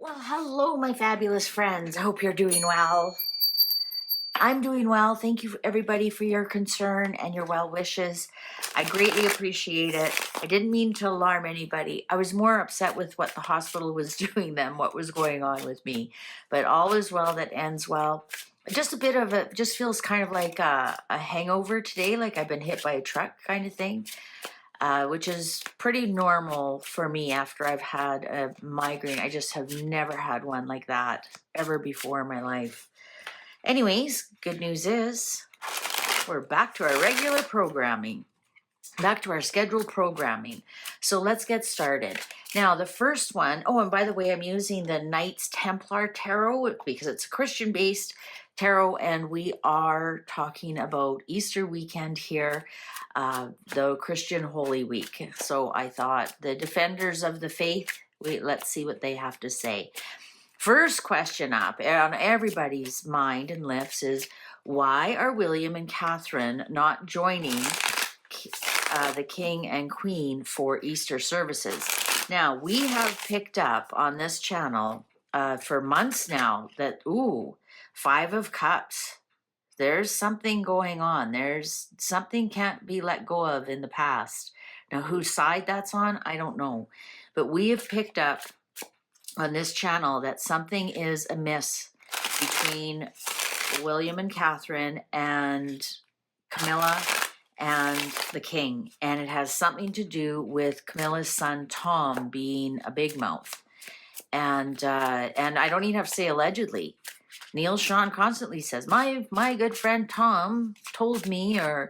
Well, hello, my fabulous friends. I hope you're doing well. I'm doing well. Thank you, everybody, for your concern and your well wishes. I greatly appreciate it. I didn't mean to alarm anybody. I was more upset with what the hospital was doing than what was going on with me. But all is well that ends well. Just a bit of it, just feels kind of like a hangover today, like I've been hit by a truck kind of thing. Which is pretty normal for me after I've had a migraine. I just have never had one like that ever before in my life. Anyways, good news is we're back to our regular programming, back to our scheduled programming. So let's get started. Now, the first one, oh, and by the way, I'm using the Knights Templar Tarot because it's a Christian-based tarot, and we are talking about Easter weekend here, the Christian Holy Week. So I thought the defenders of the faith, let's see what they have to say. First question up on everybody's mind and lips is, why are William and Catherine not joining the King and Queen for Easter services? Now, we have picked up on this channel for months now that, Five of Cups. There's something going on. There's something can't be let go of in the past. Now, whose side that's on, I don't know. But we have picked up on this channel that something is amiss between William and Catherine and Camilla and the king. And it has something to do with Camilla's son, Tom, being a big mouth. And I don't even have to say allegedly. Neil Sean constantly says, my good friend Tom told me, or,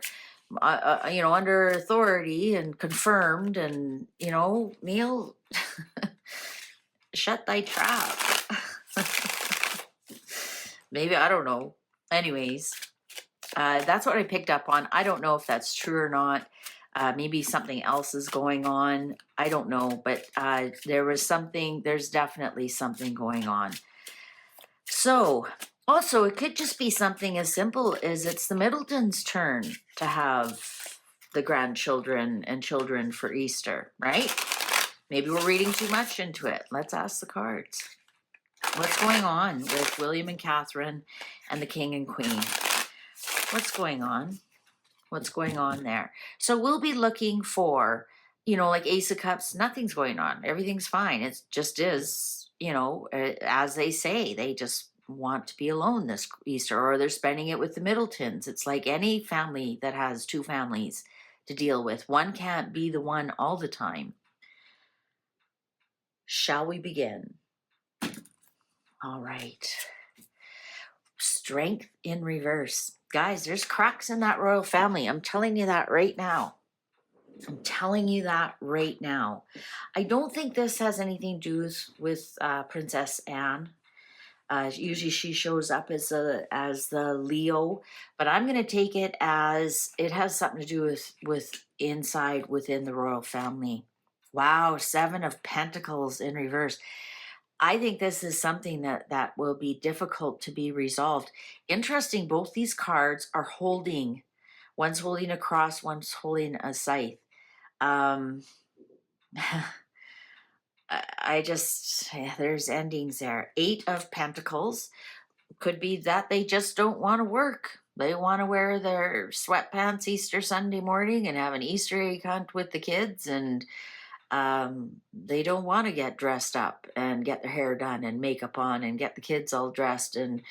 under authority and confirmed. And, Neil, shut thy trap. Maybe, I don't know. Anyways, that's what I picked up on. I don't know if that's true or not. Maybe something else is going on. I don't know, but there's definitely something going on. So, also, it could just be something as simple as it's the Middletons' turn to have the grandchildren and children for Easter, right? Maybe we're reading too much into it. Let's ask the cards. What's going on with William and Catherine and the King and Queen? What's going on? What's going on there? So we'll be looking for, like Ace of Cups, nothing's going on. Everything's fine. It just is, as they say, they just want to be alone this Easter, or they're spending it with the Middletons. It's like any family that has two families to deal with. One can't be the one all the time. Shall we begin? All right. Strength in reverse. Guys, there's cracks in that royal family. I'm telling you that right now. I don't think this has anything to do with Princess Anne. Usually she shows up as the Leo, but I'm going to take it as it has something to do with inside within the royal family. Wow, Seven of Pentacles in reverse. I think this is something that will be difficult to be resolved. Interesting, both these cards are holding. One's holding a cross, one's holding a scythe. There's endings there. Eight of Pentacles. Could be that they just don't want to work. They want to wear their sweatpants Easter Sunday morning and have an Easter egg hunt with the kids, and they don't want to get dressed up and get their hair done and makeup on and get the kids all dressed and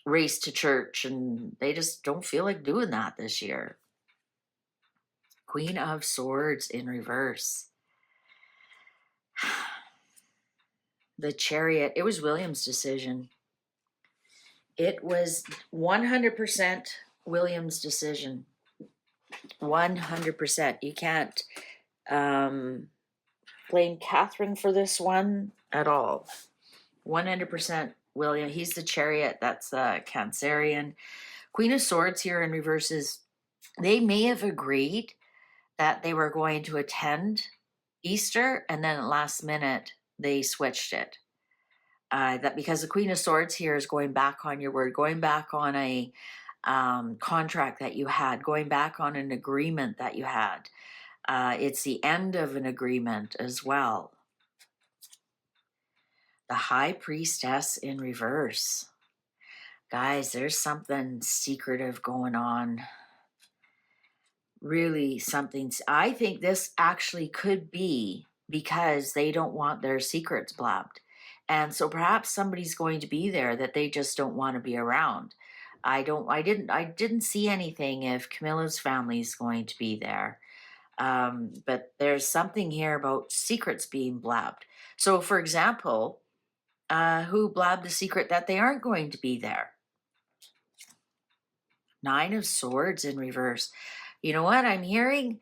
race to church, and they just don't feel like doing that this year. Queen of Swords in reverse. The Chariot. It was William's decision. It was 100% William's decision. 100%. You can't blame Catherine for this one at all. 100% William. He's the Chariot. That's Cancerian. Queen of Swords here in reverse is, they may have agreed that they were going to attend Easter, and then at last minute they switched it. That because the Queen of Swords here is going back on your word, going back on a contract that you had, going back on an agreement that you had. It's the end of an agreement as well. The High Priestess in reverse. Guys, there's something secretive going on. Really something. I think this actually could be because they don't want their secrets blabbed. And so perhaps somebody's going to be there that they just don't want to be around. I didn't see anything if Camilla's family is going to be there. But there's something here about secrets being blabbed. So for example, who blabbed the secret that they aren't going to be there? 9 of Swords in reverse. You know what I'm hearing?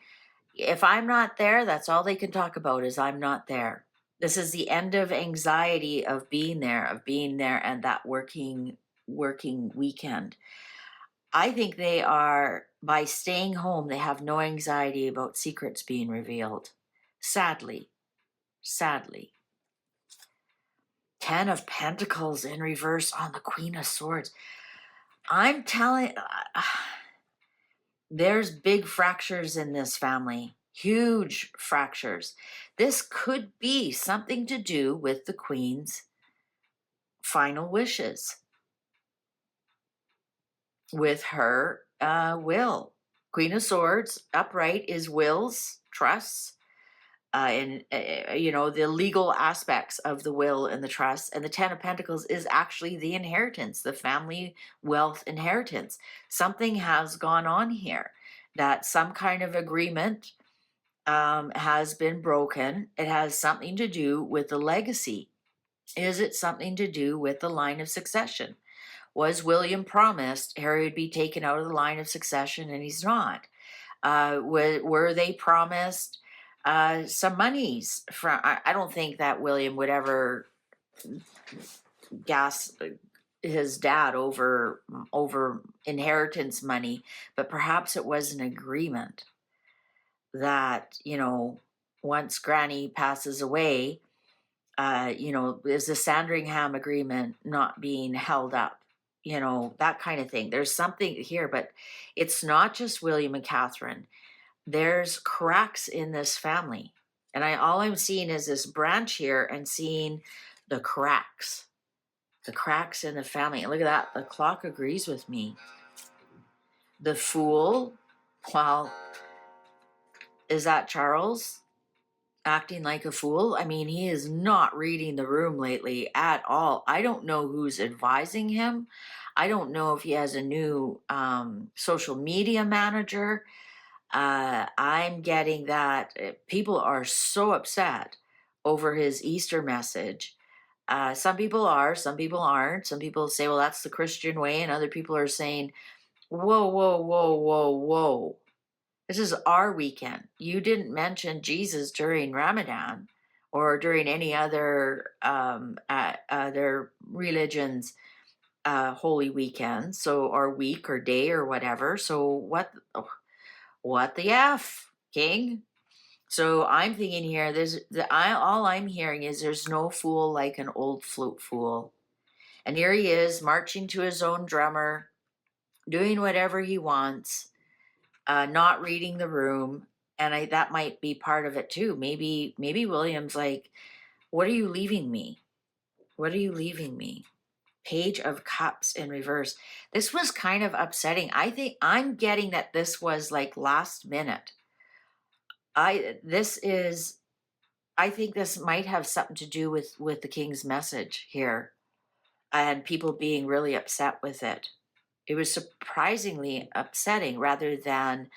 If I'm not there, that's all they can talk about is I'm not there. This is the end of anxiety of being there, and that working weekend. I think they are, by staying home, they have no anxiety about secrets being revealed. Sadly. 10 of Pentacles in reverse on the Queen of Swords. I'm telling, there's big fractures in this family, huge fractures. This could be something to do with the Queen's final wishes, with her will. Queen of Swords, upright, is wills, trusts, and the legal aspects of the will and the trust. And the 10 of Pentacles is actually the inheritance, the family wealth inheritance. Something has gone on here, that some kind of agreement has been broken. It has something to do with the legacy. Is it something to do with the line of succession? Was William promised Harry would be taken out of the line of succession, and he's not? Were they promised some monies from? I don't think that William would ever gas his dad over inheritance money, but perhaps it was an agreement that, once Granny passes away, is the Sandringham agreement not being held up? That kind of thing. There's something here, but it's not just William and Catherine. There's cracks in this family. And all I'm seeing is this branch here and seeing the cracks in the family. And look at that. The clock agrees with me. The Fool. Well, is that Charles acting like a fool? I mean, he is not reading the room lately at all. I don't know who's advising him. I don't know if he has a new social media manager. I'm getting that people are so upset over his Easter message. Some people are, some people aren't. Some people say, well, that's the Christian way. And other people are saying, whoa, whoa, whoa, whoa, whoa. This is our weekend. You didn't mention Jesus during Ramadan or during any other other religions' holy weekend. So, or week or day or whatever. So what the F, King? So I'm thinking here, all I'm hearing is there's no fool like an old flute fool. And here he is marching to his own drummer, doing whatever he wants, not reading the room. And that might be part of it too. Maybe William's like, what are you leaving me? What are you leaving me? Page of Cups in reverse. This was kind of upsetting. I think I'm getting that this was like last minute. I think this might have something to do with the King's message here and people being really upset with it. It was surprisingly upsetting rather than,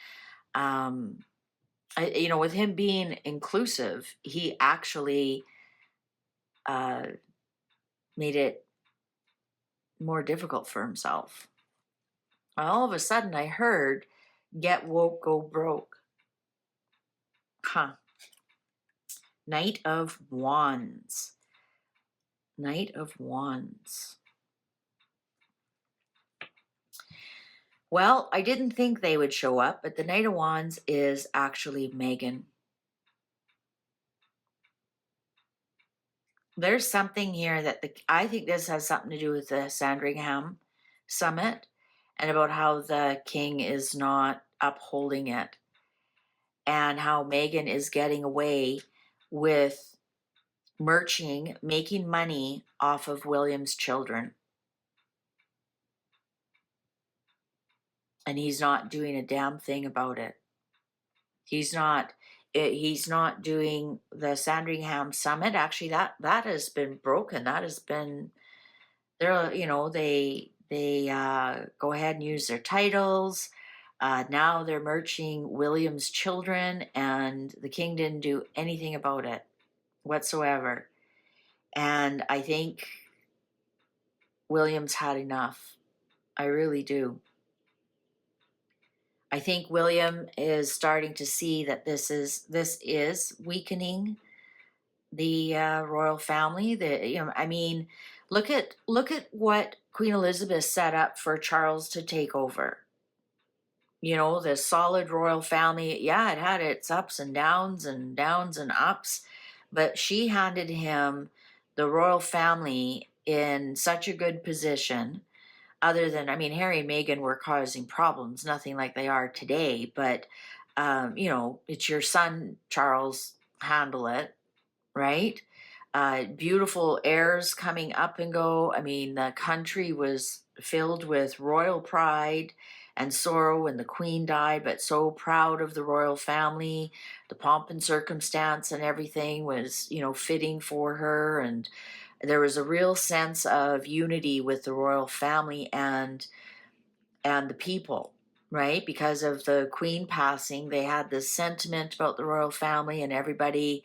with him being inclusive, he actually made it more difficult for himself. All of a sudden I heard, get woke, go broke. Huh. Knight of Wands. Knight of Wands. Well, I didn't think they would show up, but the Knight of Wands is actually Megan. There's something here that I think this has something to do with the Sandingham Summit and about how the king is not upholding it and how Megan is getting away with merching, making money off of William's children. And he's not doing a damn thing about it. He's not doing the Sandingham Summit. Actually, that has been broken. That has been, they're, they go ahead and use their titles. Now they're merging William's children, and the king didn't do anything about it whatsoever. And I think William's had enough. I really do. I think William is starting to see that this is weakening the royal family. I mean, look at what Queen Elizabeth set up for Charles to take over. The solid royal family. Yeah, it had its ups and downs and ups, but she handed him the royal family in such a good position. Other than, I mean, Harry and Meghan were causing problems, nothing like they are today, but, it's your son, Charles, handle it, right? Beautiful heirs coming up and go. I mean, the country was filled with royal pride and sorrow when the Queen died, but so proud of the royal family. The pomp and circumstance and everything was, fitting for her, and there was a real sense of unity with the royal family and the people, right? Because of the Queen passing, they had this sentiment about the royal family, and everybody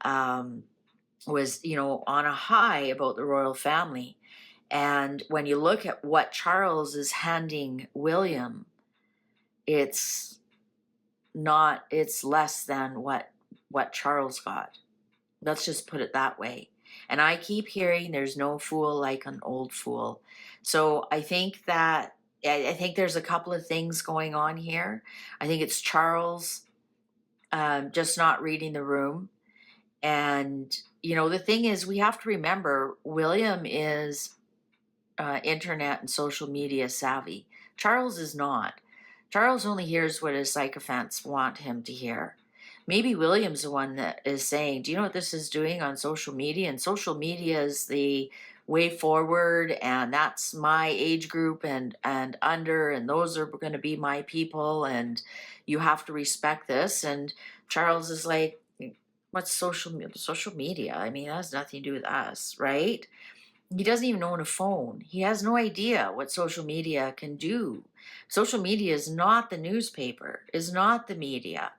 was, on a high about the royal family. And when you look at what Charles is handing William, it's less than what Charles got. Let's just put it that way. And I keep hearing there's no fool like an old fool. So I think there's a couple of things going on here. I think it's Charles just not reading the room. And, the thing is, we have to remember William is internet and social media savvy. Charles is not. Charles only hears what his sycophants want him to hear. Maybe William's the one that is saying, do you know what this is doing on social media? And social media is the way forward, and that's my age group and under, and those are going to be my people, and you have to respect this. And Charles is like, what's social media? I mean, that has nothing to do with us, right? He doesn't even own a phone. He has no idea what social media can do. Social media is not the newspaper, is not the media.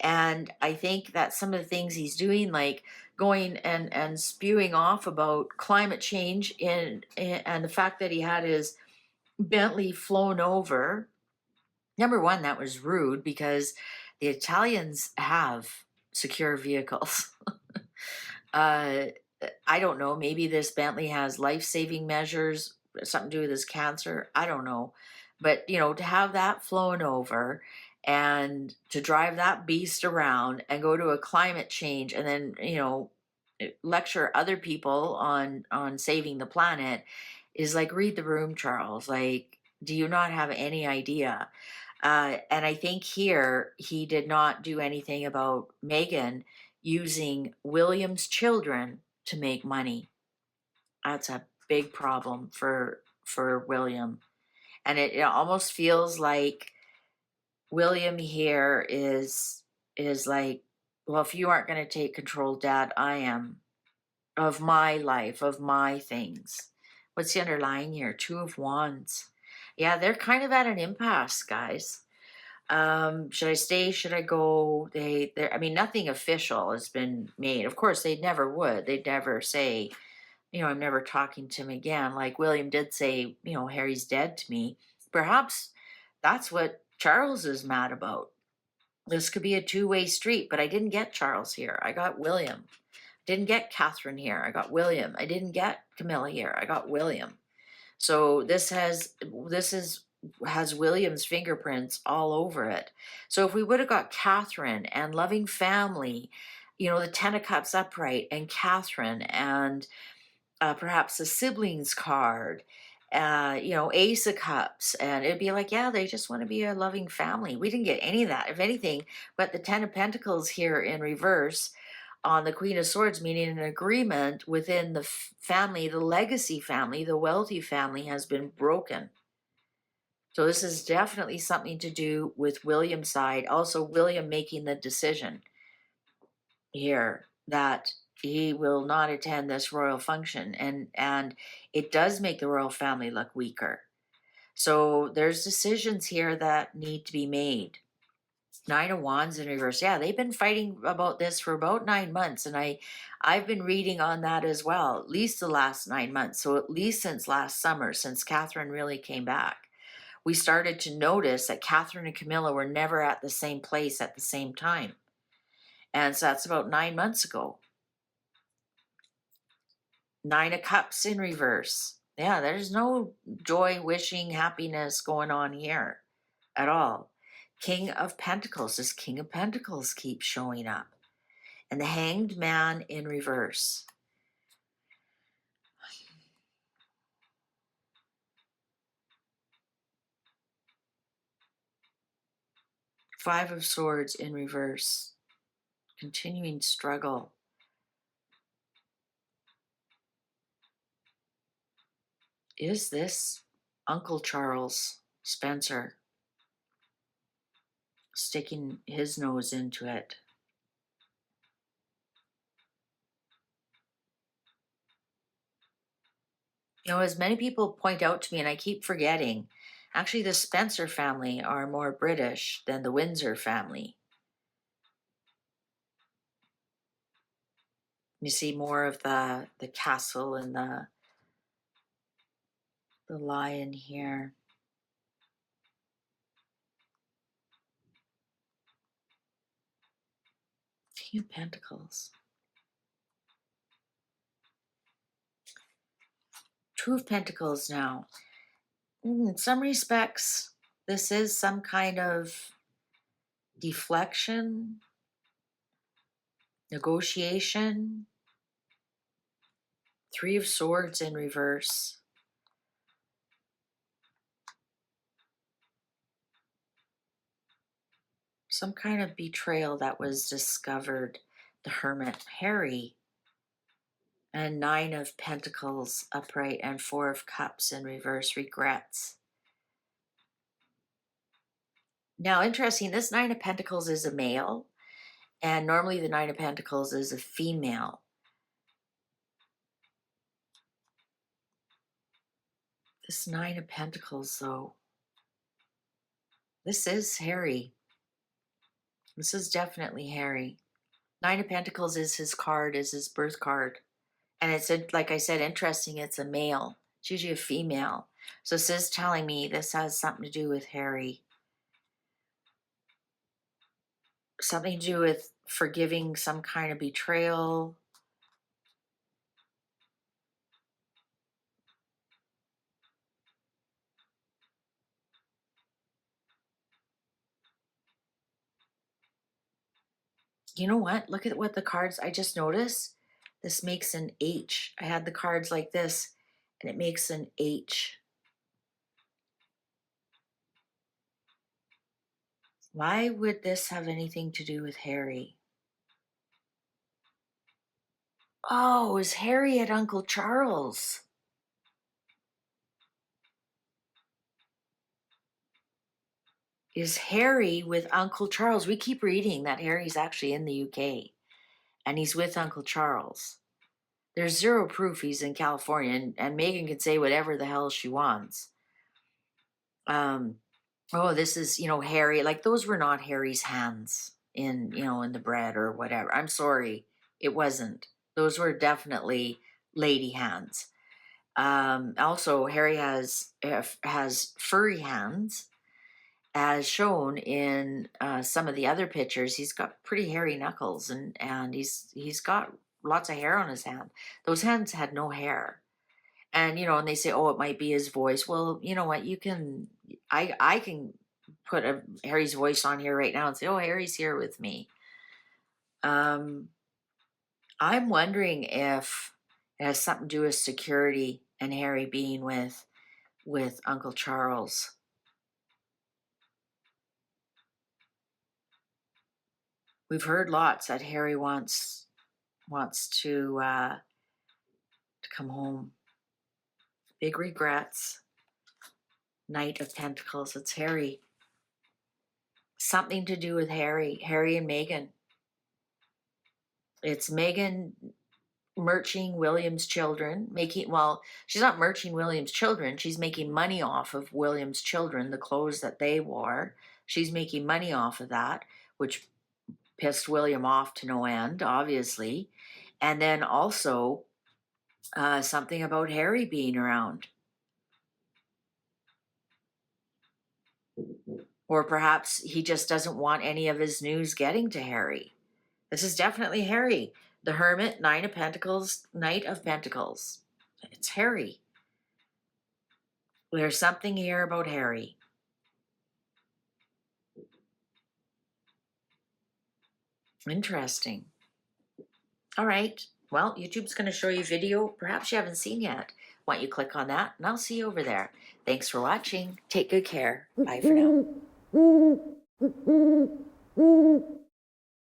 And I think that some of the things he's doing, like going and spewing off about climate change and the fact that he had his Bentley flown over, number one, that was rude because the Italians have secure vehicles. I don't know, maybe this Bentley has life-saving measures, something to do with his cancer. I don't know. But, to have that flown over and to drive that beast around and go to a climate change and then, lecture other people on saving the planet is like, read the room, Charles. Like, do you not have any idea? And I think here he did not do anything about Meghan using William's children to make money. That's a big problem for William. And it almost feels like William here is like, well, if you aren't going to take control, Dad, I am, of my life, of my things. What's the underlying here? Two of Wands. Yeah, they're kind of at an impasse, guys. Should I stay? Should I go? I mean, nothing official has been made. Of course, they never would. They'd never say, I'm never talking to him again. Like William did say, Harry's dead to me. Perhaps that's what Charles is mad about. This could be a two-way street, but I didn't get Charles here. I got William. Didn't get Catherine here. I got William. I didn't get Camilla here. I got William. So this has William's fingerprints all over it. So if we would have got Catherine and loving family, the Ten of Cups upright and Catherine and perhaps a siblings card, Ace of Cups, and it'd be like, yeah, they just want to be a loving family. We didn't get any of that, if anything, but the Ten of Pentacles here in reverse. on the Queen of Swords, meaning an agreement within the family, the legacy family, the wealthy family has been broken. So this is definitely something to do with William's side. Also, William making the decision here that he will not attend this royal function, and it does make the royal family look weaker. So there's decisions here that need to be made. 9 of Wands in reverse. Yeah, they've been fighting about this for about 9 months, and I've been reading on that as well, at least the last 9 months. So at least since last summer, since Catherine really came back, we started to notice that Catherine and Camilla were never at the same place at the same time. And so that's about 9 months ago. 9 of Cups in reverse. Yeah, there's no joy, wishing, happiness going on here at all. King of Pentacles. This King of Pentacles keeps showing up. And the Hanged Man in reverse. Five of Swords in reverse. Continuing struggle. Is this Uncle Charles Spencer sticking his nose into it? You know, as many people point out to me, and I keep forgetting, actually the Spencer family are more British than the Windsor family. You see more of the castle and the lion here. King of Pentacles. Two of Pentacles now. In some respects, this is some kind of deflection, negotiation. Three of Swords in reverse. Some kind of betrayal that was discovered. The Hermit, Harry. And 9 of Pentacles upright and 4 of Cups in reverse, regrets. Now, interesting, this 9 of Pentacles is a male, and normally the 9 of Pentacles is a female. This 9 of Pentacles, though, this is Harry. This is definitely Harry. 9 of Pentacles is his card, is his birth card. And it's, like I said, interesting, it's a male. It's usually a female. So this is telling me this has something to do with Harry. Something to do with forgiving some kind of betrayal. You know what? Look at what the cards, I just noticed. This makes an H. I had the cards like this, and it makes an H. Why would this have anything to do with Harry? Oh, is Harry at Uncle Charles? Is Harry with Uncle Charles? We keep reading that Harry's actually in the UK, and he's with Uncle Charles. There's zero proof he's in California, and Megan can say whatever the hell she wants. Oh, this is, Harry. Like, those were not Harry's hands in the bread or whatever. I'm sorry, it wasn't. Those were definitely lady hands. Also, Harry has furry hands, as shown in some of the other pictures. He's got pretty hairy knuckles, and he's got lots of hair on his hand. Those hands had no hair. And, and they say, oh, it might be his voice. Well, you know what? I can put Harry's voice on here right now and say, oh, Harry's here with me. I'm wondering if it has something to do with security and Harry being with Uncle Charles. We've heard lots that Harry wants wants to come home. Big regrets. Knight of Pentacles. It's Harry. Something to do with Harry and Meghan. It's Meghan merching William's children, well, she's not merching William's children. She's making money off of William's children, the clothes that they wore. She's making money off of that, which pissed William off to no end, obviously. And then also something about Harry being around. Or perhaps he just doesn't want any of his news getting to Harry. This is definitely Harry. The Hermit, Nine of Pentacles, Knight of Pentacles. It's Harry. There's something here about Harry. Interesting. All right. Well, YouTube's going to show you a video perhaps you haven't seen yet. Why don't you click on that, and I'll see you over there. Thanks for watching. Take good care. Bye for now.